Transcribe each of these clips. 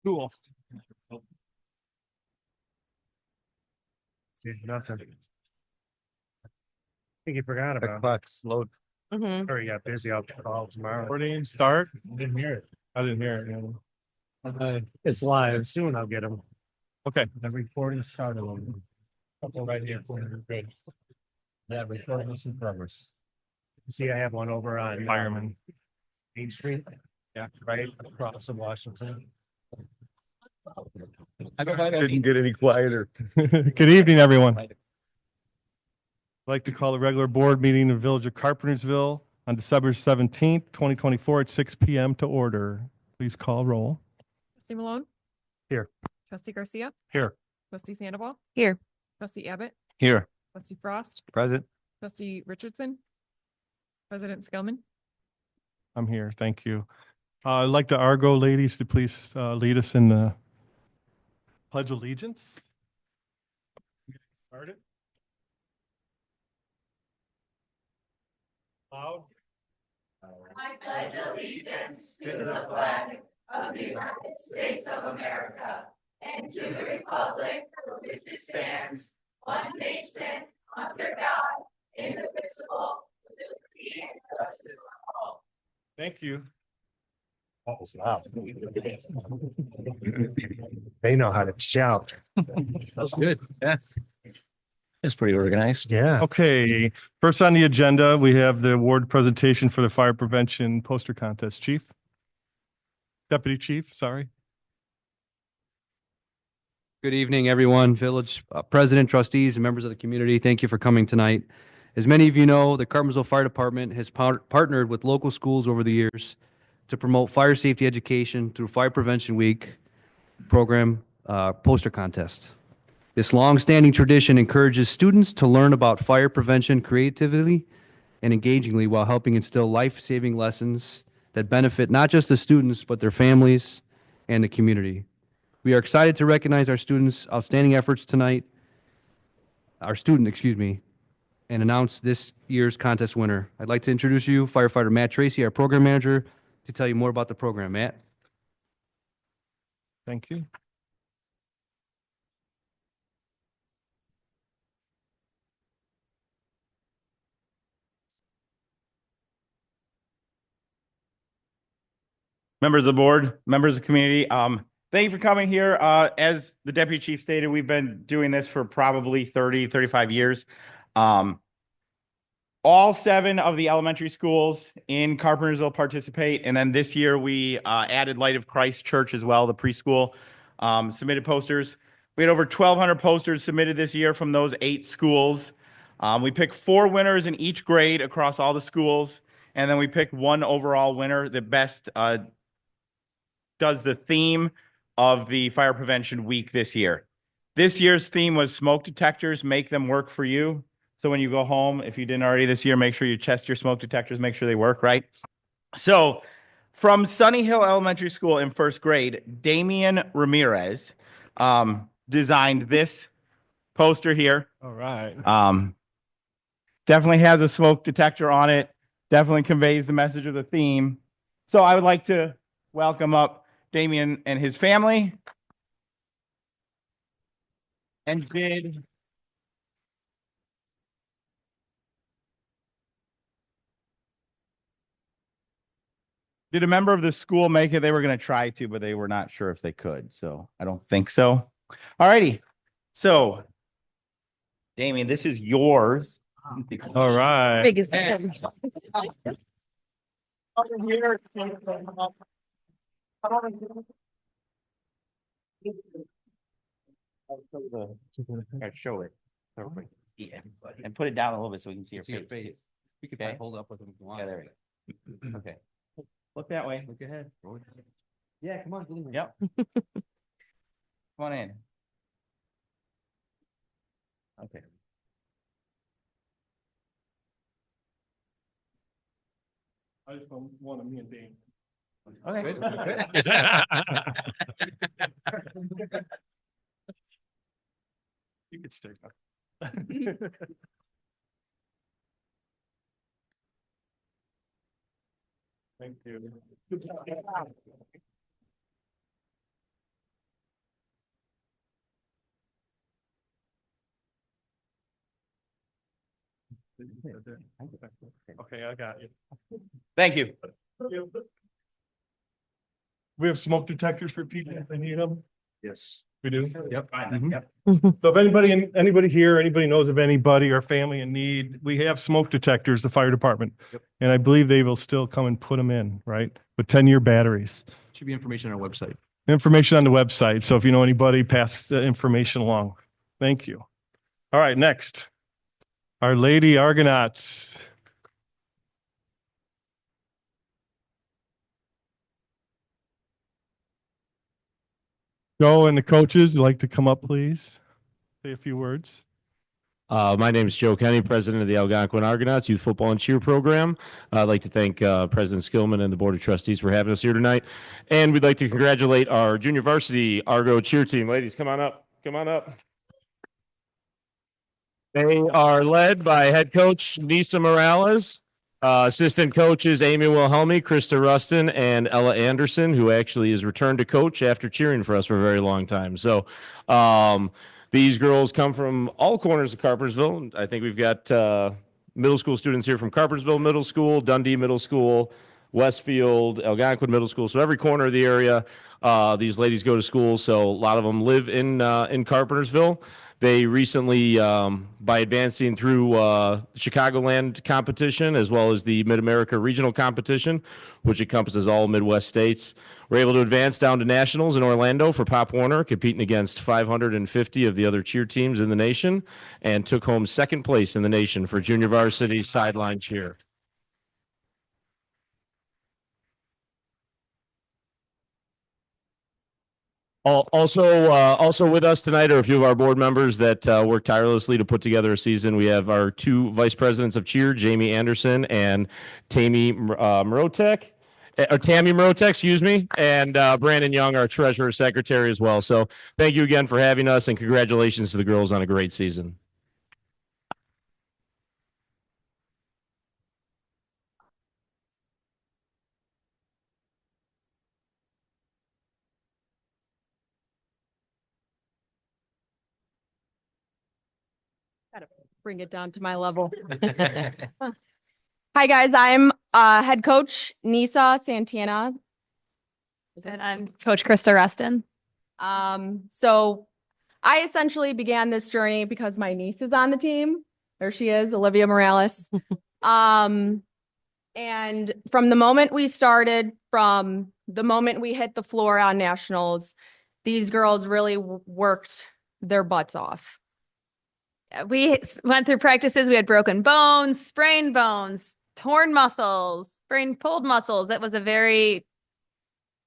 Cool. See, nothing. I think you forgot The about it. clock's low. Or you got busy. I'll call tomorrow. Recording start. Didn't hear it. I didn't hear it. It's live. Soon I'll get them. Okay. The recording started. Couple right here for you. Good. That recording is in progress. See, I have one over on Fireman. Main Street. Yeah, right across from Washington. Didn't get any quieter. Good evening, everyone. I'd like to call the regular board meeting in the village of Carpentersville on December 17th, 2024 at 6 p.m. to order. Please call roll. Trustee Malone? Here. Trustee Garcia? Here. Trustee Sandoval? Here. Trustee Abbott? Here. Trustee Frost? Present. Trustee Richardson? President Skillman? I'm here. Thank you. I'd like the Argo ladies to please lead us in the Pledge of Allegiance. Started. Loud. I pledge allegiance to the flag of the United States of America and to the republic for which it stands, one nation, under God, indivisible, with liberty and justice for all. Thank you. That was loud. They know how to shout. That's good. Yeah. It's pretty organized. Yeah. Okay, first on the agenda, we have the award presentation for the fire prevention poster contest. Chief? Deputy Chief, sorry. Good evening, everyone. Village President, trustees, and members of the community. Thank you for coming tonight. As many of you know, the Carpentersville Fire Department has partnered with local schools over the years to promote fire safety education through Fire Prevention Week program poster contest. This long-standing tradition encourages students to learn about fire prevention creatively and engagingly while helping instill life-saving lessons that benefit not just the students, but their families and the community. We are excited to recognize our students' outstanding efforts tonight, and announce this year's contest winner. I'd like to introduce you firefighter Matt Tracy, our program manager, to tell you more about the program. Matt? Thank you. Members of the board, members of the community, thank you for coming here. As the deputy chief stated, we've been doing this for probably 35 years. All 7 of the elementary schools in Carpentersville participate. And then this year we added Light of Christ Church as well, the preschool, submitted posters. We had over 1,200 posters submitted this year from those 8 schools. We picked 4 winners in each grade across all the schools. And then we picked 1 overall winner, the best does the theme of the Fire Prevention Week this year. This year's theme was smoke detectors, make them work for you. So when you go home, if you didn't already this year, make sure you test your smoke detectors, make sure they work, right? So from Sunny Hill Elementary School in 1st grade, Damian Ramirez designed this poster here. All right. Definitely has a smoke detector on it. Definitely conveys the message of the theme. So I would like to welcome up Damian and his family. And did a member of the school make it? They were going to try to, but they were not sure if they could. So I don't think so. All righty. So, Damian, this is yours. All right. Big as And- Show it. Yeah. And put it down a little bit so we can see your face. We could Okay. hold up with them if you want. Yeah, there we go. Okay. Look that way. Look ahead. Yeah, come on. Get in here. Yep. Come on in. Okay. I just want me and Dane. Okay. You could stay up. Thank you. Okay, I got you. Thank you. We have smoke detectors for people if they need them. Yes. We do? Yep. Mhm. Yep. So if anybody here, anybody knows of anybody or family in need, we have smoke detectors, the fire department. Yep. And I believe they will still come and put them in, right? With 10-year batteries. Should be information on our website. Information on the website. So if you know anybody, pass the information along. Thank you. All right, next. Our Lady Argonauts. Joe and the coaches, would like to come up, please? Say a few words. My name is Joe Kenny, president of the Algonquin Argonauts Youth Football and Cheer Program. I'd like to thank President Skillman and the Board of Trustees for having us here tonight. And we'd like to congratulate our junior varsity Argo cheer team. Ladies, come on up. Come on up. They are led by head coach Nisa Morales, assistant coaches Amy Wilhelmi, Krista Rustin, and Ella Anderson, who actually is returned to coach after cheering for us for a very long time. So these girls come from all corners of Carpentersville. I think we've got middle school students here from Carpentersville Middle School, Dundee Middle School, Westfield, Algonquin Middle School. So every corner of the area, these ladies go to school. So a lot of them live in Carpentersville. They recently, by advancing through the Chicagoland competition as well as the Mid-America Regional Competition, which encompasses all Midwest states, were able to advance down to nationals in Orlando for Pop Warner, competing against 550 of the other cheer teams in the nation, and took home second place in the nation for junior varsity sideline cheer. Also with us tonight are a few of our board members that worked tirelessly to put together a season. We have our two vice presidents of cheer, Jamie Anderson and Tammy Mrotek, excuse me, and Brandon Young, our treasurer secretary as well. So thank you again for having us, and congratulations to the girls on a great season. Gotta bring it down to my level. Hi, guys. I'm head coach Nisa Santana. And I'm Coach Krista Reston. So I essentially began this journey because my niece is on the team. There she is, Olivia Morales. And from the moment we started, from the moment we hit the floor on nationals, these girls really worked their butts off. We went through practices. We had broken bones, sprained bones, torn muscles, sprained, pulled muscles. It was a very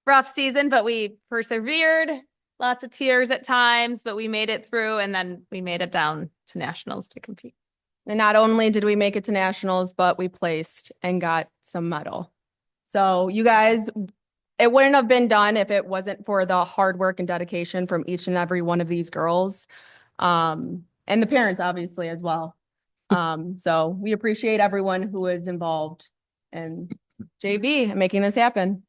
rough season, but we persevered. Lots of tears at times, but we made it through, and then we made it down to nationals to compete. And not only did we make it to nationals, but we placed and got some medal. So you guys, it wouldn't have been done if it wasn't for the hard work and dedication from each and every one of these girls. And the parents, obviously, as well. So we appreciate everyone who is involved in JV and making this happen.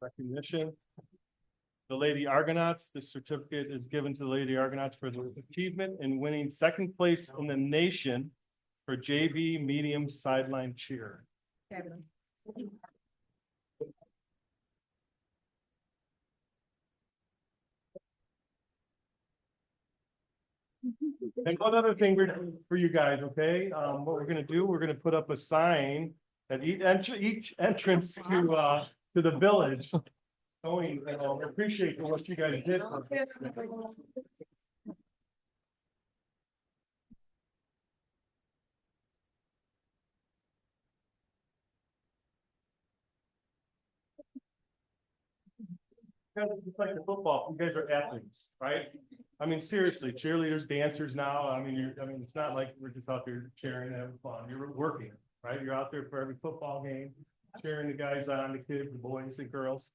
Recognition. The Lady Argonauts, the certificate is given to the Lady Argonauts for their achievement in winning second place in the nation for JV medium sideline cheer. And one other thing for you guys, okay? What we're gonna do, we're gonna put up a sign at each entrance to the village. Showing, appreciate what you guys did. It's like the football, you guys are athletes, right? I mean, seriously, cheerleaders, dancers now, I mean, it's not like we're just out there cheering and having fun. You're working, right? You're out there for every football game, cheering the guys on, the kids, the boys and girls.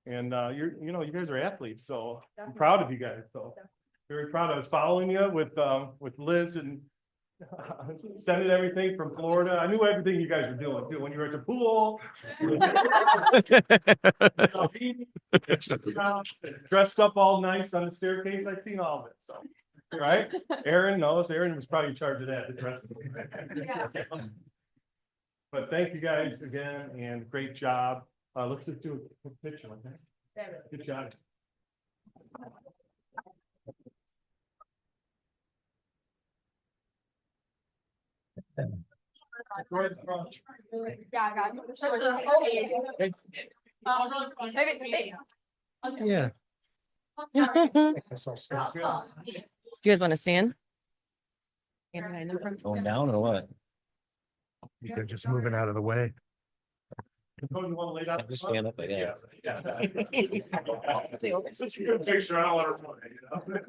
And you guys are athletes, so I'm proud of you guys. So very proud. I was following you with Liz and Sending everything from Florida. I knew everything you guys were doing too. When you were at the pool. Dressed up all nice on the staircase. I've seen all of it, so. Right? Aaron knows. Aaron was probably in charge of that. The dress. But thank you guys again and great job. Let's just do a quick picture, okay? Good job. Yeah. Do you guys want to stand? Going down or what? They're just moving out of the way. Just stand up, yeah. Such a good picture. I don't want to.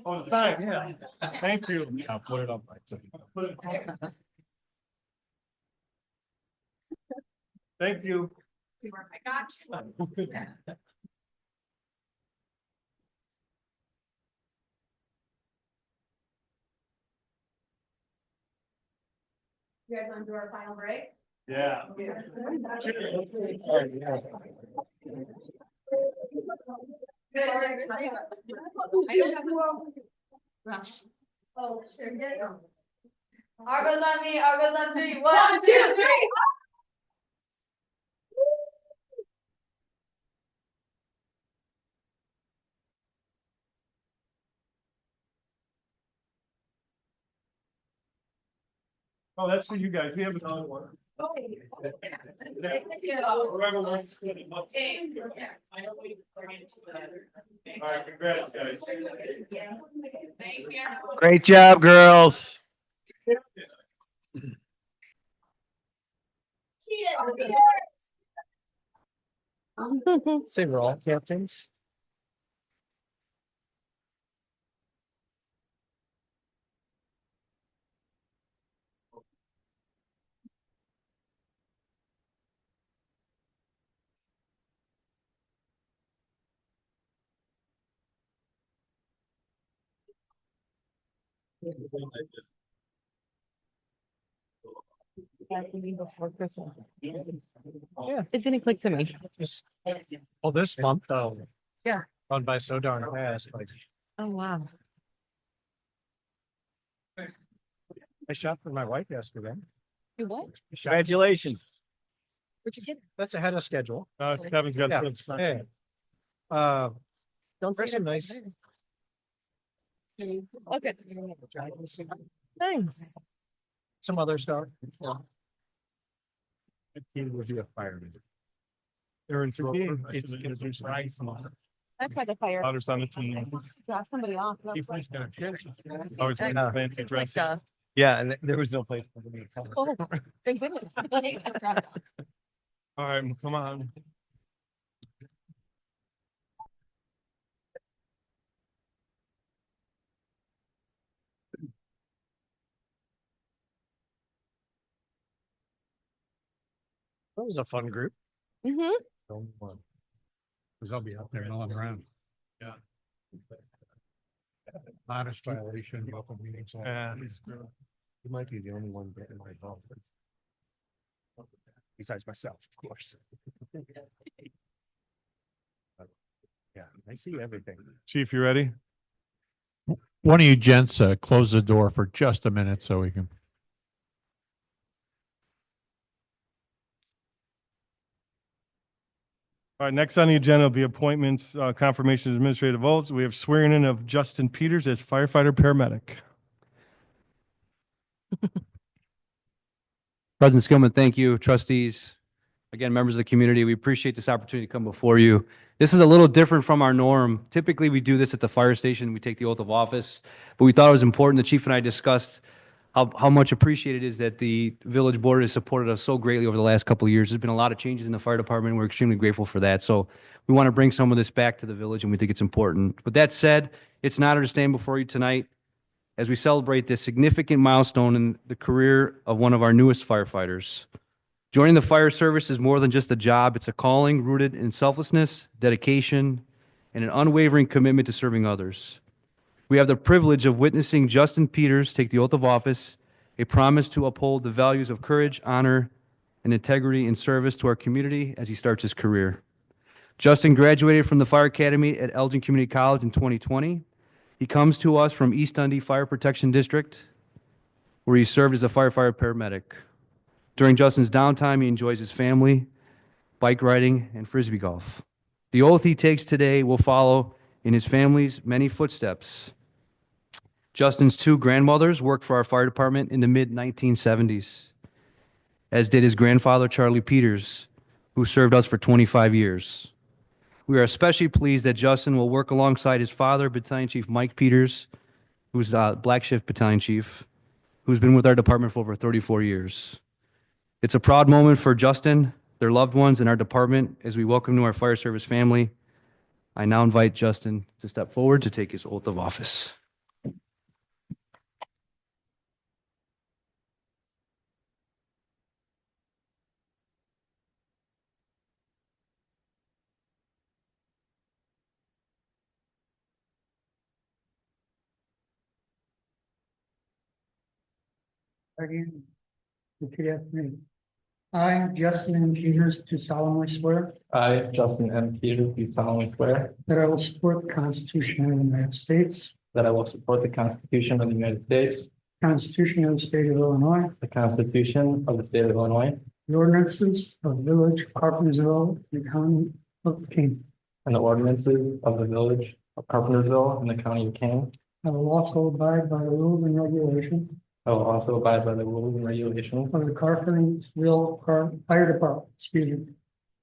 Oh, the sign, yeah. Thank you. I'll put it up. Thank you. You guys want to do our final break? Yeah. Oh, sure. Argo's on me, Argo's on 3. 1, 2, 3. Oh, that's for you guys. We have another one. All right, congrats, guys. Great job, girls. Say we're all captains. Yeah, it didn't click to me. Well, this month though. Yeah. Gone by so darn fast, like Oh, wow. I shot for my wife yesterday. You what? Congratulations. What'd you get? That's ahead of schedule. Kevin's got Yeah. to put the sign. Hey. Don't say There's some that. nice. Okay. Thanks. Some other stuff. He would be a fireman. Aaron, It's gonna do rice. That's why the fire. Others on the team. Got somebody off. Always Like, fancy Like, dresses. Yeah, and there was no place for me. oh, thank goodness. All right, come on. That was a fun group. Mm-hmm. Cause I'll be out there milling around. Yeah. Honest violation, of open meetings. law. Yeah. You might be the only one getting my vote. Besides myself, of course. Yeah, I see everything. Chief, you ready? One of you gents, close the door for just a minute so we can. All right, next on the agenda will be appointments, confirmation, administrative oaths. We have swearing in of Justin Peters as firefighter paramedic. President Skillman, thank you. Trustees, again, members of the community, we appreciate this opportunity to come before you. This is a little different from our norm. Typically, we do this at the fire station. We take the oath of office, but we thought it was important. The chief and I discussed how much appreciated it is that the village board has supported us so greatly over the last couple of years. There's been a lot of changes in the fire department. We're extremely grateful for that. So we want to bring some of this back to the village, and we think it's important. With that said, it's an honor to stand before you tonight as we celebrate this significant milestone in the career of one of our newest firefighters. Joining the fire service is more than just a job. It's a calling rooted in selflessness, dedication, and an unwavering commitment to serving others. We have the privilege of witnessing Justin Peters take the oath of office, a promise to uphold the values of courage, honor, and integrity in service to our community as he starts his career. Justin graduated from the Fire Academy at Elgin Community College in 2020. He comes to us from East Dundee Fire Protection District, where he served as a firefighter paramedic. During Justin's downtime, he enjoys his family, bike riding, and frisbee golf. The oath he takes today will follow in his family's many footsteps. Justin's two grandmothers worked for our fire department in the mid-1970s, as did his grandfather, Charlie Peters, who served us for 25 years. We are especially pleased that Justin will work alongside his father, Battalion Chief Mike Peters, who's Black Shift Battalion Chief, who's been with our department for over 34 years. It's a proud moment for Justin, their loved ones, and our department as we welcome to our fire service family. I now invite Justin to step forward to take his oath of office. Again, repeat after me. I, Justin M. Peters, do solemnly swear I, Justin M. Peters, do solemnly swear that I will support the Constitution of the United States, that I will support the Constitution of the United States, Constitution of the State of Illinois, the Constitution of the State of Illinois, the ordinances of the Village of Carpentersville, and the County of King. and the ordinances of the Village of Carpentersville and the County of King. I will also abide by the rules and regulations I will also abide by the rules and regulations of the Carpentersville Fire Department,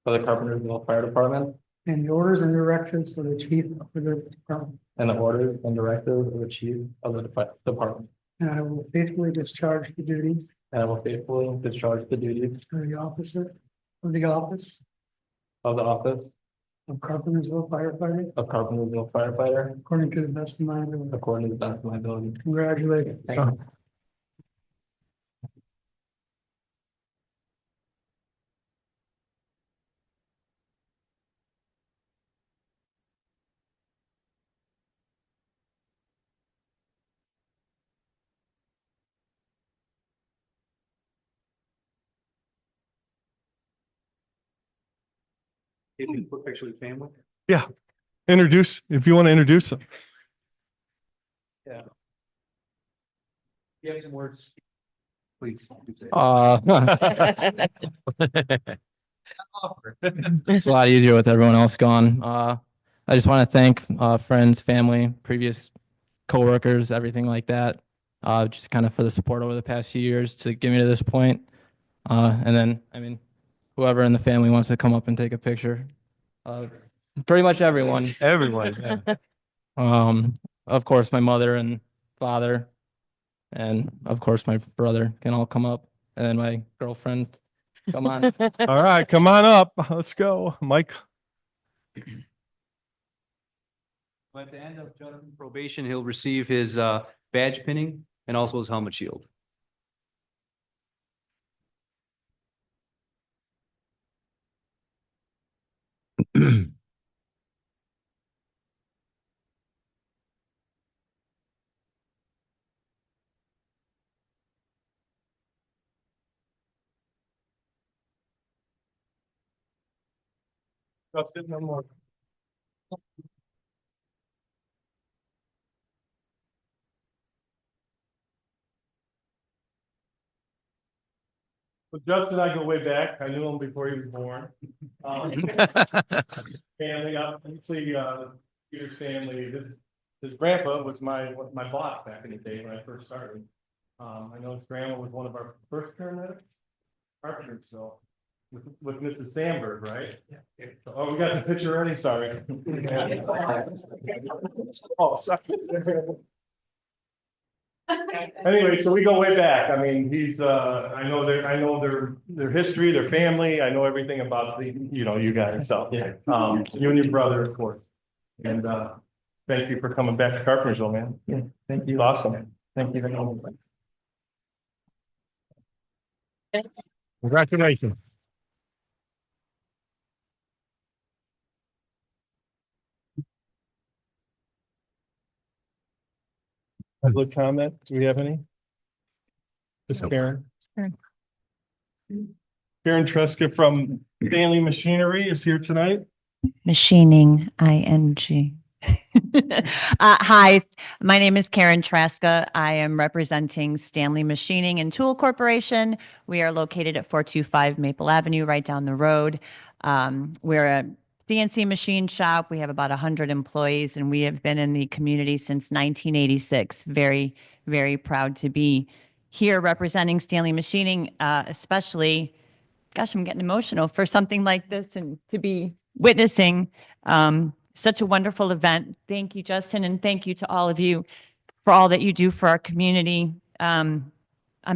of the Carpentersville Fire Department and the orders and directives of the Chief of the Department. and the orders and directives of the Chief of the Department. And I will faithfully discharge the duties And I will faithfully discharge the duties of the officer of the office of the office of Carpentersville firefighter of Carpentersville firefighter according to the best of my ability. according to the best of my ability. Congratulations. Thank you. Quick picture with family. Introduce, if you want to introduce them. You have some words, please. It's a lot easier with everyone else gone. I just want to thank friends, family, previous coworkers, everything like that. Just kind of for the support over the past few years to get me to this point. And then, I mean, whoever in the family wants to come up and take a picture. Pretty much everyone. Everyone. Yeah. Of course, my mother and father, and of course, my brother can all come up, and then my girlfriend. Come on. All right, come on up. Let's go, Mike. At the end of Justin's probation, he'll receive his badge pinning and also his helmet shield. Justin, no more. So Justin and I go way back. I knew him before he was born. Family, obviously, Peter's family, his grandpa was my boss back in the day when I first started. I know his grandma was one of our first paramedics, Carpentersville, with Mrs. Sandberg, right? Yeah. Oh, we got the picture already, sorry. Oh, sorry. Anyway, so we go way back. I mean, he's I know their history, their family. I know everything about you guys. So yeah, you and your brother, of course. And thank you for coming back to Carpentersville, man. Yeah, thank you. Awesome. Thank you very much. Congratulations. Public comment, do we have any? Just Karen. Karen. Karen Treska from Stanley Machinery is here tonight. Machining, ING. Hi, my name is Karen Traska. I am representing Stanley Machining and Tool Corporation. We are located at 425 Maple Avenue, right down the road. We're a CNC machine shop. We have about 100 employees, and we have been in the community since 1986. Very, very proud to be here representing Stanley Machining, especially, gosh, I'm getting emotional for something like this and to be witnessing such a wonderful event. Thank you, Justin, and thank you to all of you for all that you do for our community. On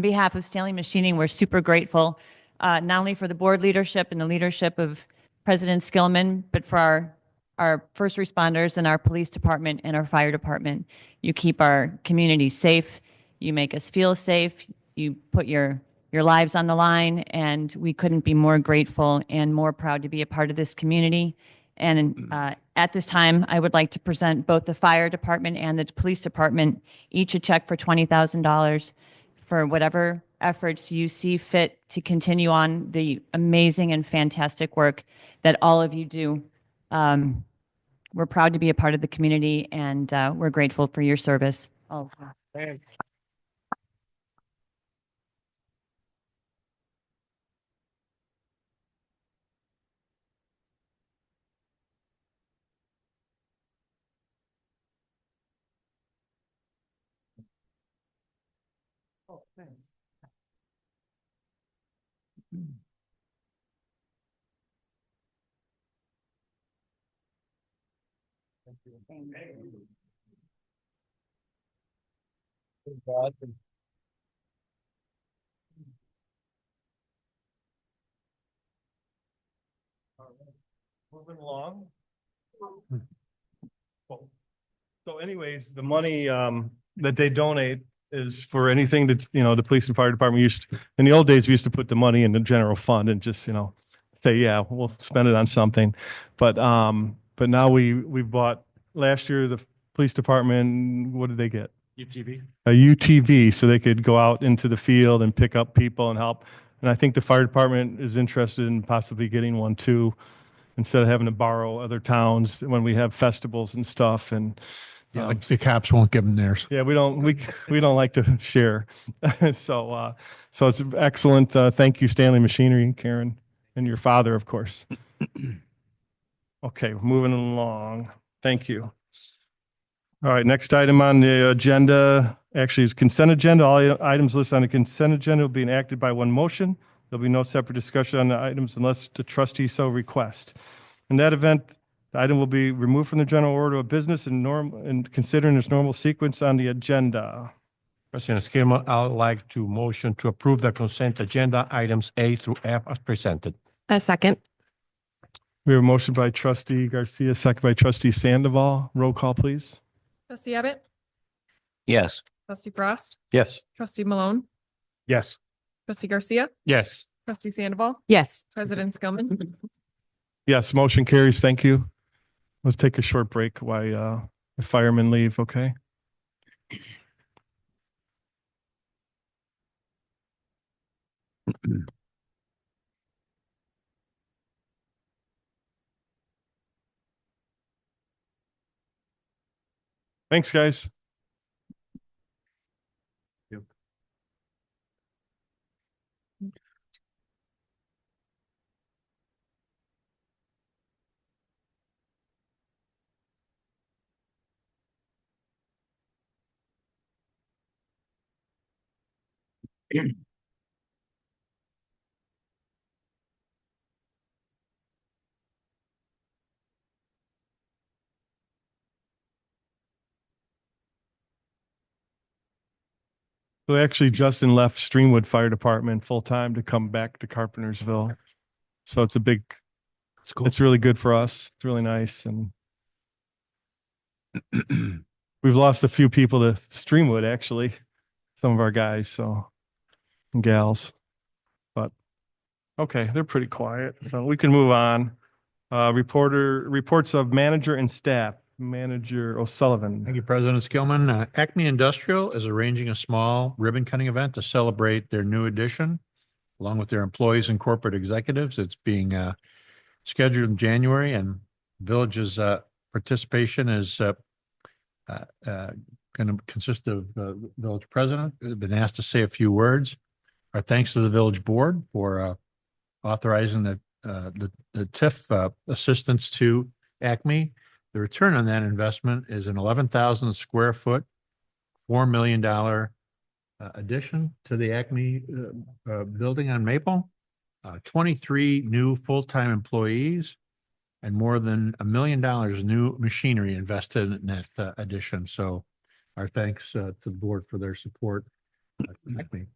behalf of Stanley Machining, we're super grateful, not only for the board leadership and the leadership of President Skillman, but for our first responders and our police department and our fire department. You keep our community safe. You make us feel safe. You put your lives on the line, and we couldn't be more grateful and more proud to be a part of this community. And at this time, I would like to present both the fire department and the police department each a check for $20,000 for whatever efforts you see fit to continue on the amazing and fantastic work that all of you do. We're proud to be a part of the community, and we're grateful for your service. Oh. Moving along. So anyways, the money that they donate is for anything that, the police and fire department in the old days, we used to put the money in the general fund and just, say, yeah, we'll spend it on something. But now we bought last year, the police department, what did they get? UTV. A UTV, so they could go out into the field and pick up people and help. And I think the fire department is interested in possibly getting one too, instead of having to borrow other towns when we have festivals and stuff. And Yeah, like the cops won't give them theirs. yeah, we don't like to share. So it's excellent. Thank you, Stanley Machinery, Karen, and your father, of course. Okay, moving along. Thank you. All right, next item on the agenda actually is consent agenda. All items listed on the consent agenda will be enacted by one motion. There'll be no separate discussion on the items unless the trustee so request. In that event, the item will be removed from the general order of business and considering its normal sequence on the agenda. President Skillman, I would like to motion to approve the consent agenda items A through F as presented. A second. We have a motion by trustee Garcia, second by trustee Sandoval. Roll call, please. Trustee Abbott, Yes. trustee Frost, Yes. trustee Malone, Yes. trustee Garcia, Yes. trustee Sandoval, Yes. President Skillman. Yes, motion carries. Thank you. Let's take a short break while the firemen leave, okay? Thanks, guys. So actually, Justin left Streamwood Fire Department full-time to come back to Carpentersville. So it's it's really good for us. It's really nice. And we've lost a few people to Streamwood, actually, some of our guys, and gals. But Okay, they're pretty quiet, so we can move on. Reports of manager and staff. Manager O'Sullivan. Thank you, President Skillman. Acme Industrial is arranging a small ribbon cutting event to celebrate their new addition, along with their employees and corporate executives. It's being scheduled in January, and Village's participation is going to consist of the village president, who's been asked to say a few words. Our thanks to the village board for authorizing the TIF assistance to Acme. The return on that investment is an 11,000 square foot, $4 million addition to the Acme building on Maple, 23 new full-time employees, and more than $1 million new machinery invested in that addition. So our thanks to the board for their support. Acme.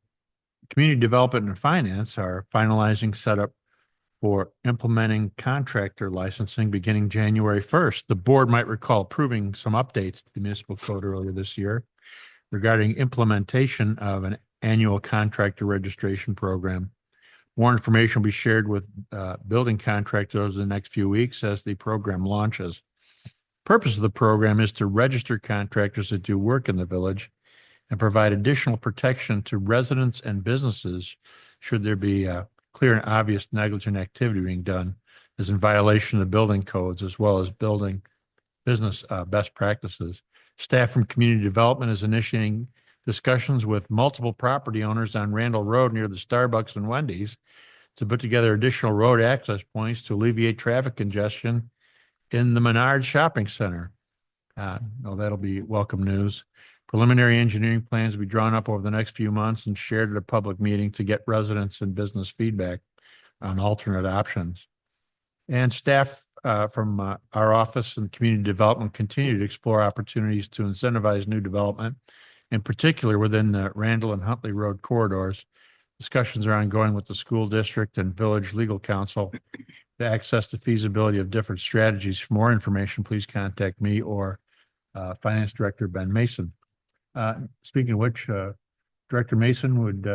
Community Development and Finance are finalizing setup for implementing contractor licensing beginning January 1st. The board might recall approving some updates to the municipal code earlier this year regarding implementation of an annual contractor registration program. More information will be shared with building contractors over the next few weeks as the program launches. Purpose of the program is to register contractors that do work in the village and provide additional protection to residents and businesses should there be clear and obvious negligent activity being done is in violation of the building codes as well as building business best practices. Staff from community development is initiating discussions with multiple property owners on Randall Road near the Starbucks and Wendy's to put together additional road access points to alleviate traffic congestion in the Menard Shopping Center. That'll be welcome news. Preliminary engineering plans will be drawn up over the next few months and shared at a public meeting to get residents and business feedback on alternate options. And staff from our office and community development continue to explore opportunities to incentivize new development, in particular within the Randall and Huntley Road corridors. Discussions are ongoing with the school district and village legal counsel to access the feasibility of different strategies. For more information, please contact me or Finance Director Ben Mason. Speaking of which, Director Mason, would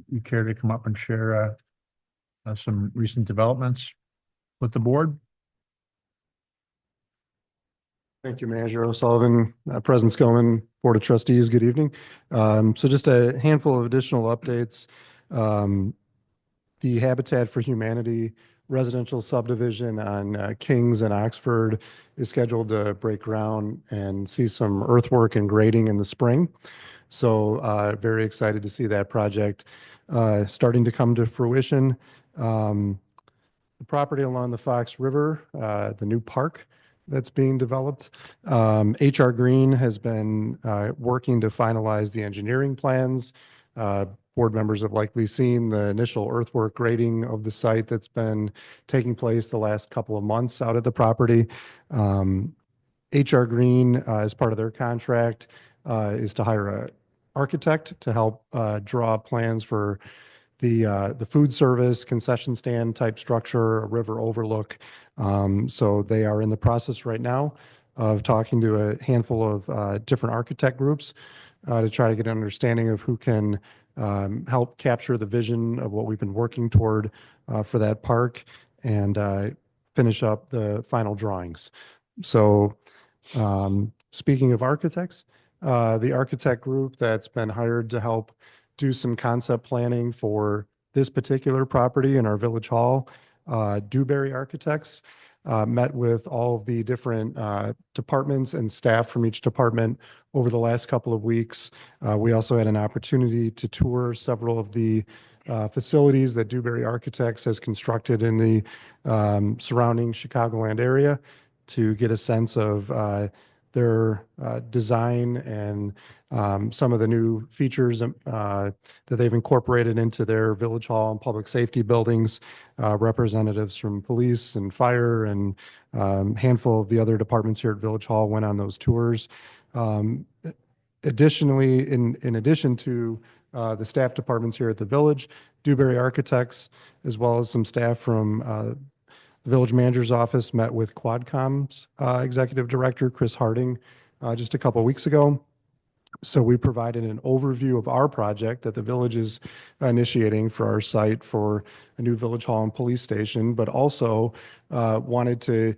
you care to come up and share some recent developments with the board? Thank you, Manager O'Sullivan, President Skillman, Board of Trustees, good evening. So just a handful of additional updates. The Habitat for Humanity residential subdivision on Kings and Oxford is scheduled to break ground and see some earthwork and grading in the spring. So very excited to see that project starting to come to fruition. The property along the Fox River, the new park that's being developed. HR Green has been working to finalize the engineering plans. Board members have likely seen the initial earthwork grading of the site that's been taking place the last couple of months out at the property. HR Green, as part of their contract, is to hire an architect to help draw plans for the food service concession stand type structure, a river overlook. So they are in the process right now of talking to a handful of different architect groups to try to get an understanding of who can help capture the vision of what we've been working toward for that park and finish up the final drawings. So speaking of architects, the architect group that's been hired to help do some concept planning for this particular property in our village hall, Dewberry Architects, met with all of the different departments and staff from each department over the last couple of weeks. We also had an opportunity to tour several of the facilities that Dewberry Architects has constructed in the surrounding Chicagoland area to get a sense of their design and some of the new features that they've incorporated into their village hall and public safety buildings. Representatives from police and fire and handful of the other departments here at Village Hall went on those tours. Additionally, in addition to the staff departments here at the village, Dewberry Architects, as well as some staff from the village manager's office, met with Quadcom's executive director, Chris Harding, just a couple of weeks ago. So we provided an overview of our project that the village is initiating for our site for a new village hall and police station, but also wanted to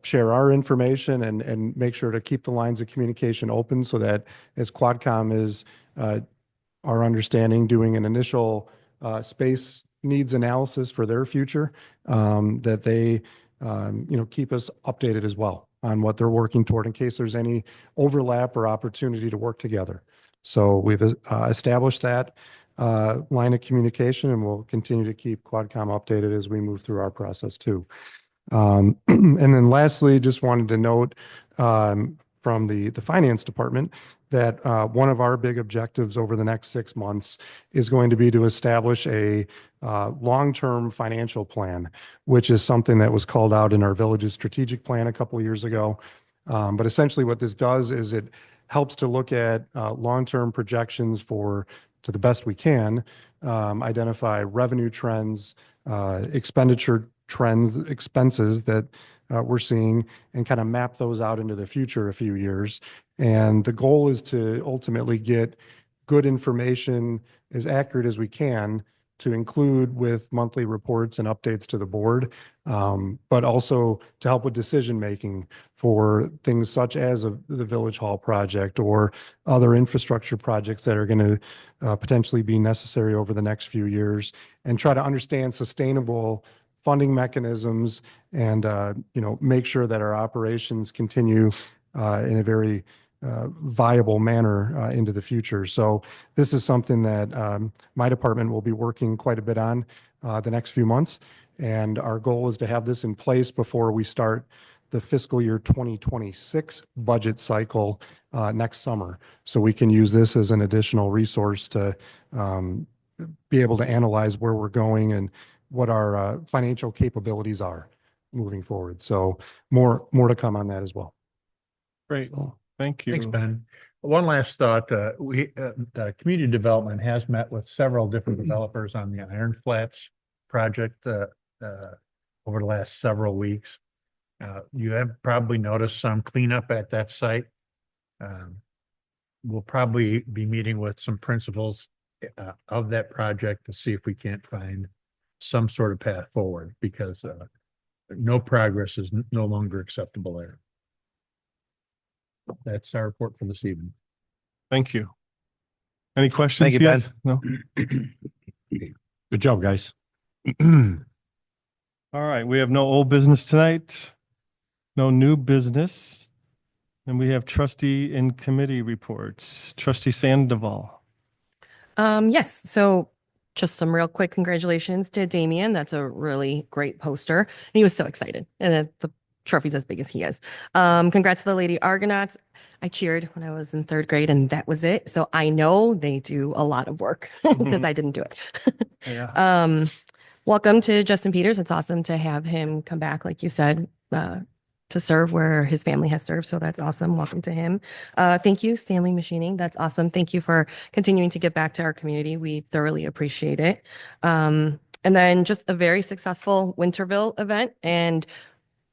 share our information and make sure to keep the lines of communication open so that as Quadcom is our understanding doing an initial space needs analysis for their future, that they keep us updated as well on what they're working toward in case there's any overlap or opportunity to work together. So we've established that line of communication, and we'll continue to keep Quadcom updated as we move through our process too. And then lastly, just wanted to note from the finance department that one of our big objectives over the next 6 months is going to be to establish a long-term financial plan, which is something that was called out in our village's strategic plan a couple of years ago. But essentially what this does is it helps to look at long-term projections for, to the best we can, identify revenue trends, expenditure trends, expenses that we're seeing, and kind of map those out into the future a few years. And the goal is to ultimately get good information as accurate as we can to include with monthly reports and updates to the board, but also to help with decision making for things such as the Village Hall project or other infrastructure projects that are going to potentially be necessary over the next few years, and try to understand sustainable funding mechanisms and make sure that our operations continue in a very viable manner into the future. So this is something that my department will be working quite a bit on the next few months. And our goal is to have this in place before we start the fiscal year 2026 budget cycle next summer. So we can use this as an additional resource to be able to analyze where we're going and what our financial capabilities are moving forward. So more to come on that as well. Great. So, Thank you. Thanks, Ben. One last thought, the community development has met with several different developers on the Iron Flats project over the last several weeks. You have probably noticed some cleanup at that site. We'll probably be meeting with some principals of that project to see if we can't find some sort of path forward, because no progress is no longer acceptable there. That's our report for this evening. Thank you. Any questions? Thank you, Ben. Yes? No? Good job, guys. All right, we have no old business tonight, no new business, and we have trustee and committee reports. Trustee Sandoval. Yes, so just some real quick congratulations to Damien. That's a really great poster. And he was so excited. And the trophy's as big as he is. Congrats to the Lady Argonauts. I cheered when I was in 3rd grade, and that was it. So I know they do a lot of work because I didn't do it. Yeah. Welcome to Justin Peters. It's awesome to have him come back, like you said, to serve where his family has served. So that's awesome. Welcome to him. Thank you, Stanley Machining. That's awesome. Thank you for continuing to give back to our community. We thoroughly appreciate it. And then just a very successful Winterville event, and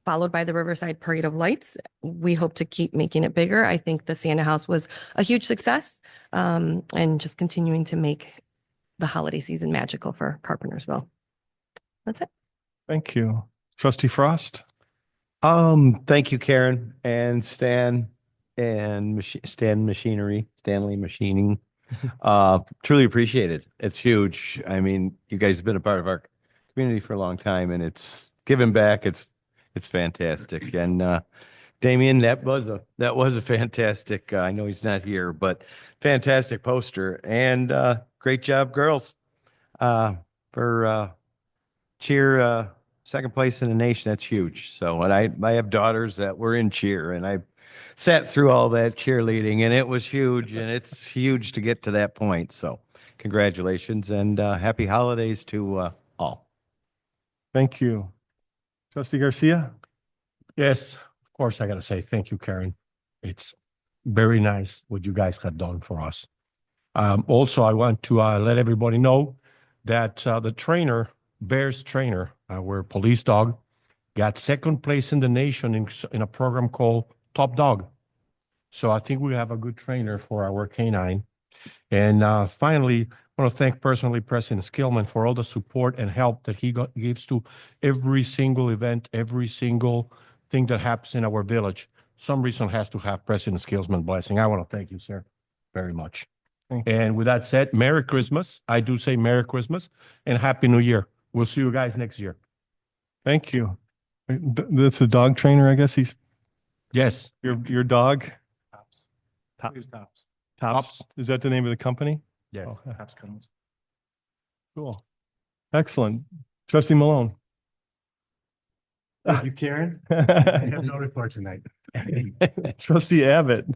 followed by the Riverside Parade of Lights. We hope to keep making it bigger. I think the Santa House was a huge success, and just continuing to make the holiday season magical for Carpentersville. That's it. Thank you. Trustee Frost. Thank you, Karen and Stan and Stanley Machining. Truly appreciate it. It's huge. I mean, you guys have been a part of our community for a long time, and it's giving back. It's fantastic. And Damien, that was a fantastic. I know he's not here, but fantastic poster, and great job, girls, for cheer. 2nd place in the nation. That's huge. So, and I have daughters that were in cheer, and I sat through all that cheerleading, and it was huge, and it's huge to get to that point. So congratulations, and happy holidays to all. Thank you. Trustee Garcia. Yes, of course, I got to say thank you, Karen. It's very nice what you guys have done for us. Also, I want to let everybody know that the trainer, Bears trainer, our police dog, got 2nd place in the nation in a program called Top Dog. So I think we have a good trainer for our canine. And finally, I want to thank personally President Skillman for all the support and help that he gives to every single event, every single thing that happens in our village. Some reason has to have President Skillman blessing. I want to thank you, sir, very much. And with that said, Merry Christmas. I do say Merry Christmas and Happy New Year. We'll see you guys next year. Thank you. That's the dog trainer, I guess. He's Yes. your dog. Tops. Tops. Tops. Tops. Is that the name of the company? Yes. Oh, Tops Kennels. cool. Excellent. Trustee Malone. Thank you, Karen. I have no report tonight. Trustee Abbott.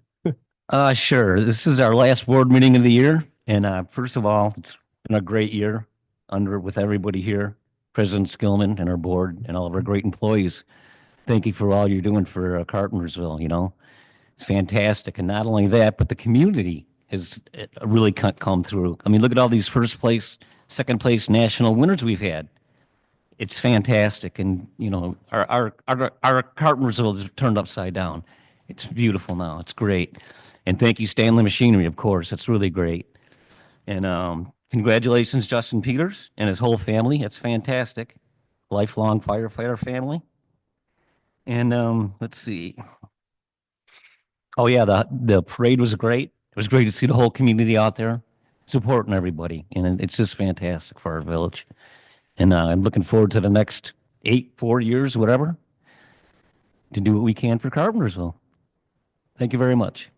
Sure. This is our last board meeting of the year. And first of all, it's been a great year with everybody here, President Skillman and our board and all of our great employees. Thank you for all you're doing for Carpentersville, you know. It's fantastic. And not only that, but the community has really come through. I mean, look at all these first place, second place national winners we've had. It's fantastic. And, you know, our Carpentersville is turned upside down. It's beautiful now. It's great. And thank you, Stanley Machinery, of course. It's really great. And congratulations, Justin Peters and his whole family. It's fantastic. Lifelong firefighter family. And let's see. Oh, yeah, the parade was great. It was great to see the whole community out there supporting everybody. And it's just fantastic for our village. And I'm looking forward to the next 4 years, whatever, to do what we can for Carpentersville. Thank you very much.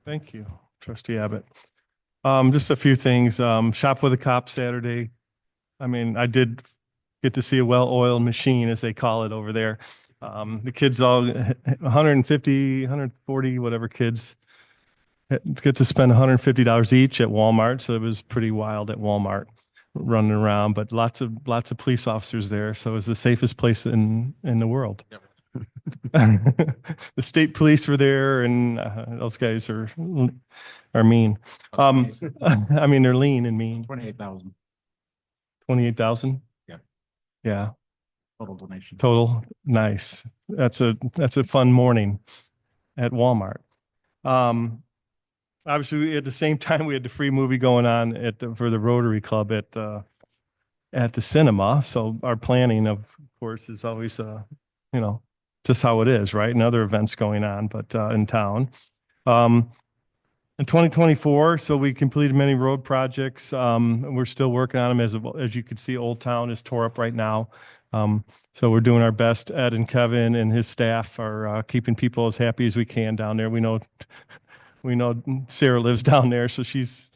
Thank you, Trustee Abbott. Just a few things. Shop with a Cop Saturday. I mean, I did get to see a well-oiled machine, as they call it over there. The kids all 150, 140, whatever kids get to spend $150 each at Walmart. So it was pretty wild at Walmart running around, but lots of police officers there. So it was the safest place in the world. Yep. The state police were there, and those guys are mean. I mean, they're lean and mean. 28,000. 28,000? Yeah. Yeah. Total donation. Total. Nice. That's a fun morning at Walmart. Obviously, at the same time, we had the free movie going on for the Rotary Club at the cinema. So our planning, of course, is always just how it is, right? And other events going on, but in town. In 2024, so we completed many road projects. We're still working on them. As you can see, Old Town is tore up right now. So we're doing our best. Ed and Kevin and his staff are keeping people as happy as we can down there. We know Sarah lives down there, so she's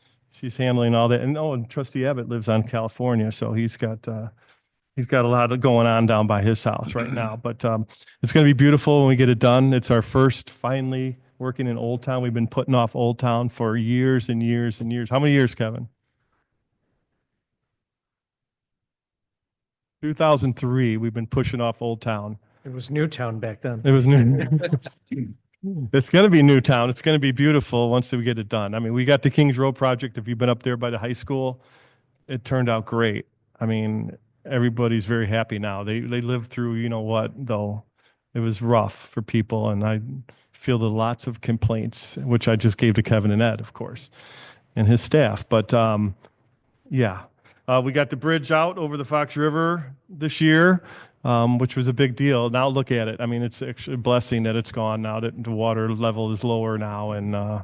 handling all that. And Trustee Abbott lives on California, so he's got a lot going on down by his house right now. But it's going to be beautiful when we get it done. It's our first finally working in Old Town. We've been putting off Old Town for years and years and years. How many years, Kevin? 2003, we've been pushing off Old Town. It was Newtown back then. It was new. It's going to be Newtown. It's going to be beautiful once we get it done. I mean, we got the Kings Road project. If you've been up there by the high school, it turned out great. I mean, everybody's very happy now. They lived through, you know what, though. It was rough for people, and I fielded lots of complaints, which I just gave to Kevin and Ed, of course, and his staff. But yeah. We got the bridge out over the Fox River this year, which was a big deal. Now look at it. I mean, it's actually a blessing that it's gone now that the water level is lower now, and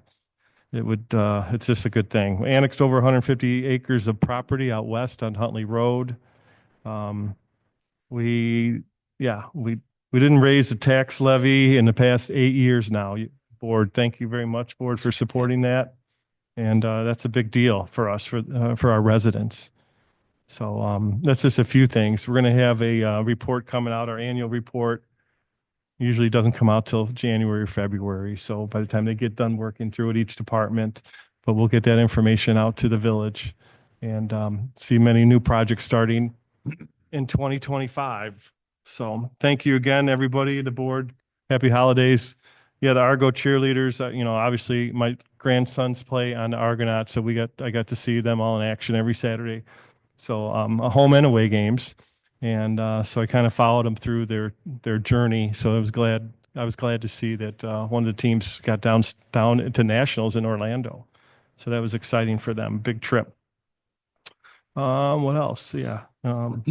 it's just a good thing. We annexed over 150 acres of property out west on Huntley Road. We didn't raise the tax levy in the past 8 years now. Board, thank you very much, Board, for supporting that. And that's a big deal for us, for our residents. So that's just a few things. We're going to have a report coming out. Our annual report usually doesn't come out till January or February. So by the time they get done working through it, each department, but we'll get that information out to the village and see many new projects starting in 2025. So thank you again, everybody, the board. Happy holidays. Yeah, the Argo cheerleaders, obviously my grandsons play on the Argonauts, so I got to see them all in action every Saturday. So home and away games, and so I kind of followed them through their journey. So I was glad I was glad to see that one of the teams got down to nationals in Orlando. So that was exciting for them. Big trip. What else? Yeah.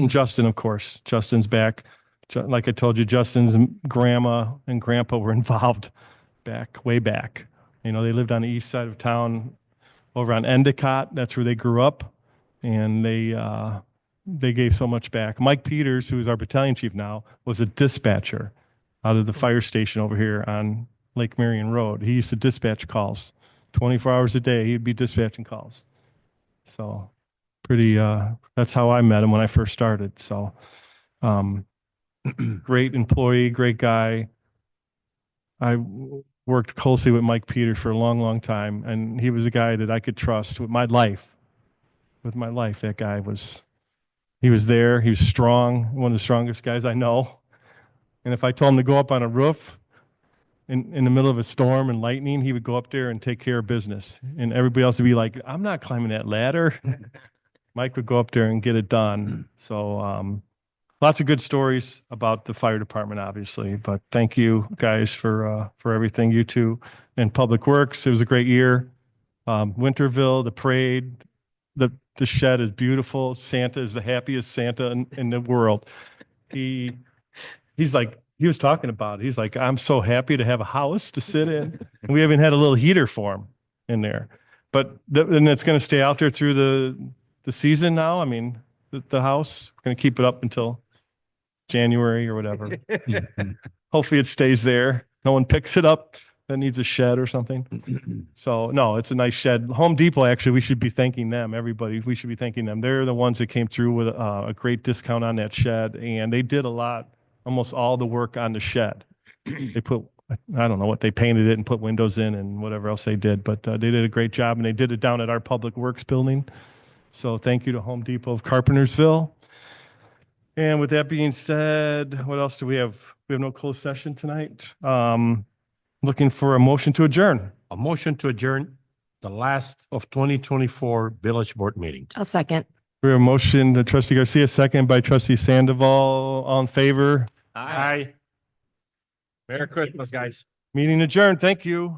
Justin, of course. Justin's back. Like I told you, Justin's grandma and grandpa were involved way back. You know, they lived on the east side of town over on Endicott. That's where they grew up. And they gave so much back. Mike Peters, who is our battalion chief now, was a dispatcher out of the fire station over here on Lake Marion Road. He used to dispatch calls 24 hours a day. He'd be dispatching calls. So pretty, that's how I met him when I first started. So, great employee, great guy. I worked closely with Mike Peters for a long, long time, and he was a guy that I could trust with my life. With my life, that guy he was there. He was strong, one of the strongest guys I know. And if I told him to go up on a roof in the middle of a storm and lightning, he would go up there and take care of business. And everybody else would be like, I'm not climbing that ladder. Mike would go up there and get it done. So lots of good stories about the fire department, obviously. But thank you guys for everything, you two. And Public Works, it was a great year. Winterville, the parade, the shed is beautiful. Santa is the happiest Santa in the world. He's like, he was talking about it. He's like, I'm so happy to have a house to sit in. And we haven't had a little heater for him in there. But and it's going to stay out there through the season now. I mean, the house, we're going to keep it up until January or whatever. Hopefully it stays there. No one picks it up that needs a shed or something. So no, it's a nice shed. Home Depot, actually, we should be thanking them. Everybody, we should be thanking them. They're the ones that came through with a great discount on that shed, and they did almost all the work on the shed. They put, I don't know what, they painted it and put windows in and whatever else they did, but they did a great job, and they did it down at our Public Works building. So thank you to Home Depot of Carpentersville. And with that being said, what else do we have? We have no closed session tonight. Looking for a motion to adjourn. A motion to adjourn the last of 2024 village board meeting. I'll second. We have a motion to Trustee Garcia, second by Trustee Sandoval. All in favor? Aye. Merry Christmas, guys. Meeting adjourned. Thank you.